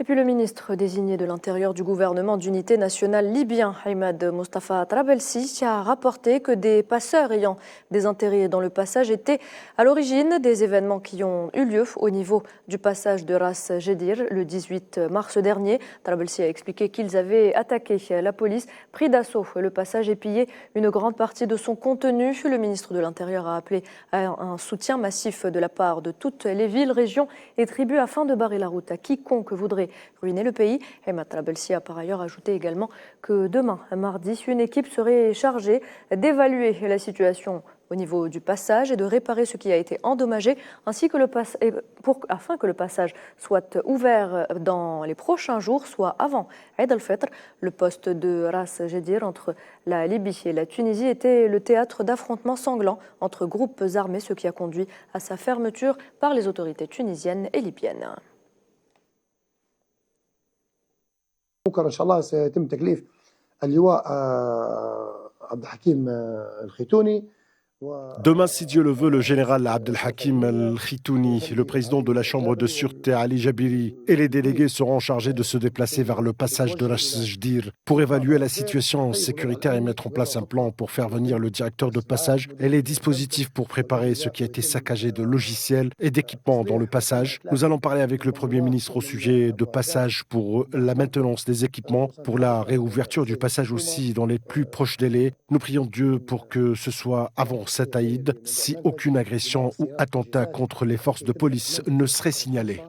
puis le ministre désigné de l'Intérieur du gouvernement d'unité nationale libyen, Ahmed Mustafa Trabelsi, a rapporté que des passeurs ayant des intérêts dans le passage étaient à l'origine des événements qui ont eu lieu au niveau du passage de Ras Jedir le 18 mars dernier. Trabelsi a expliqué qu'ils avaient attaqué la police, pris d'assaut le passage et pillé une grande partie de son contenu. Le ministre de l'Intérieur a appelé à un soutien massif de la part de toutes les villes, régions et tribus afin de barrer la route à quiconque voudrait ruiner le pays. Ahmed Trabelsi a par ailleurs ajouté également que demain, mardi, une équipe serait chargée d'évaluer la situation au niveau du passage et de réparer ce qui a été endommagé, ainsi que afin que le passage soit ouvert dans les prochains jours, soit avant Eid al-Fitr. Le poste de Ras Jedir entre la Libye et la Tunisie était le théâtre d'affrontements sanglants entre groupes armés, ce qui a conduit à sa fermeture par les autorités tunisiennes et libyennes. بكره ان شاء الله سيتم تكليف اللواء عبد الحكيم الخيتوني. Demain, si Dieu le veut, le général Abdelhakim El-Khitouni, le président de la Chambre de sûreté Ali Jabiri et les délégués seront chargés de se déplacer vers le passage de Ras Jedir pour évaluer la situation sécuritaire et mettre en place un plan pour faire venir le directeur de passage et les dispositifs pour préparer ce qui a été saccagé de logiciels et d'équipements dans le passage. Nous allons parler avec le Premier ministre au sujet de passage pour la maintenance des équipements, pour la réouverture du passage aussi dans les plus proches délais. Nous prions Dieu pour que ce soit avant cet Aïd, si aucune agression ou attentat contre les forces de police ne serait signalé.